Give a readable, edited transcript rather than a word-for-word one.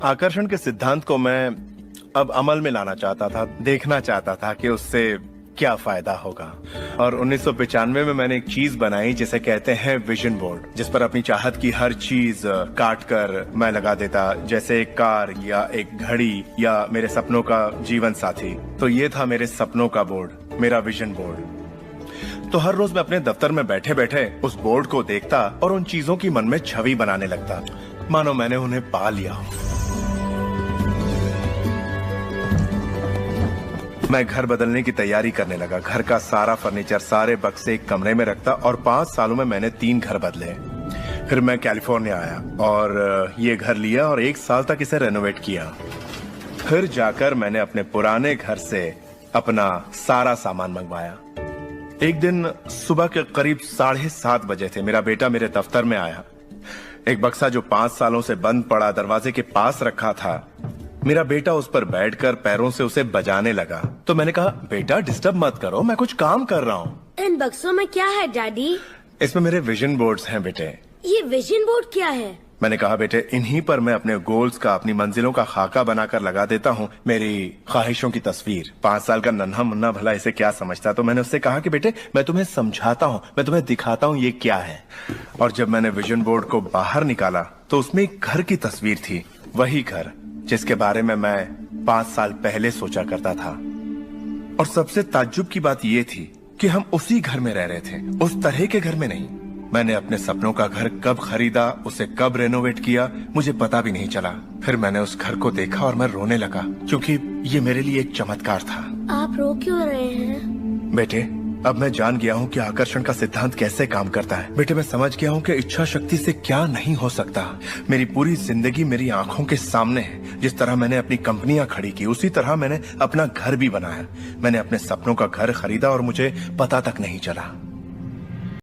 आकर्षण के सिद्धांत को मैं अब अमल में लाना चाहता था, देखना चाहता था कि उससे क्या फायदा होगा। और 1995 में मैंने एक चीज बनाई जिसे कहते हैं विजन बोर्ड, जिस पर अपनी चाहत की हर चीज काट कर मैं लगा देता, जैसे एक कार या एक घड़ी या मेरे सपनों का जीवन साथी। तो ये था मेरे सपनों का बोर्ड, मेरा विजन बोर्ड। तो हर रोज मैं अपने दफ्तर में बैठे बैठे उस बोर्ड को देखता और उन चीजों की मन में छवि बनाने लगता, मानो मैंने उन्हें पा लिया हो। मैं घर बदलने की तैयारी करने लगा। घर का सारा फर्नीचर, सारे बक्से एक कमरे में रखता और 5 सालों में मैंने 3 घर बदले। फिर मैं कैलिफोर्निया आया और ये घर लिया और 1 साल तक इसे रेनोवेट किया। फिर जाकर मैंने अपने पुराने घर से अपना सारा सामान मंगवाया। एक दिन सुबह के करीब 7:30 बजे थे। मेरा बेटा मेरे दफ्तर में आया। एक बक्सा जो 5 सालों से बंद पड़ा दरवाजे के पास रखा था, मेरा बेटा उस पर बैठकर पैरों से उसे बजाने लगा। तो मैंने कहा, बेटा डिस्टर्ब मत करो, मैं कुछ काम कर रहा हूँ। इन बक्सों में क्या है डैडी? इसमें मेरे विजन बोर्ड्स हैं बेटे। ये विजन बोर्ड क्या है? मैंने कहा, बेटे इन्हीं पर मैं अपने गोल्स का, अपनी मंजिलों का खाका बनाकर लगा देता हूँ, मेरी ख्वाहिशों की तस्वीर। 5 साल का नन्हा मुन्ना भला इसे क्या समझता। तो मैंने उससे कहा कि बेटे मैं तुम्हें समझाता हूँ, मैं तुम्हें दिखाता हूँ ये क्या है। और जब मैंने विजन बोर्ड को बाहर निकाला तो उसमें एक घर की तस्वीर थी, वही घर जिसके बारे में मैं 5 साल पहले सोचा करता था। और सबसे ताज्जुब की बात यह थी कि हम उसी घर में रह रहे थे, उस तरह के घर में नहीं। मैंने अपने सपनों का घर कब खरीदा, उसे कब रेनोवेट किया, मुझे पता भी नहीं चला। फिर मैंने उस घर को देखा और मैं रोने लगा, क्योंकि ये मेरे लिए एक चमत्कार था। आप रो क्यों रहे हैं? बेटे अब मैं जान गया हूँ कि आकर्षण का सिद्धांत कैसे काम करता है। बेटे मैं समझ गया हूँ कि इच्छा शक्ति से क्या नहीं हो सकता। मेरी पूरी जिंदगी मेरी आंखों के सामने है। जिस तरह मैंने अपनी कंपनियां खड़ी की, उसी तरह मैंने अपना घर भी बनाया। मैंने अपने सपनों का घर खरीदा और मुझे पता तक नहीं चला।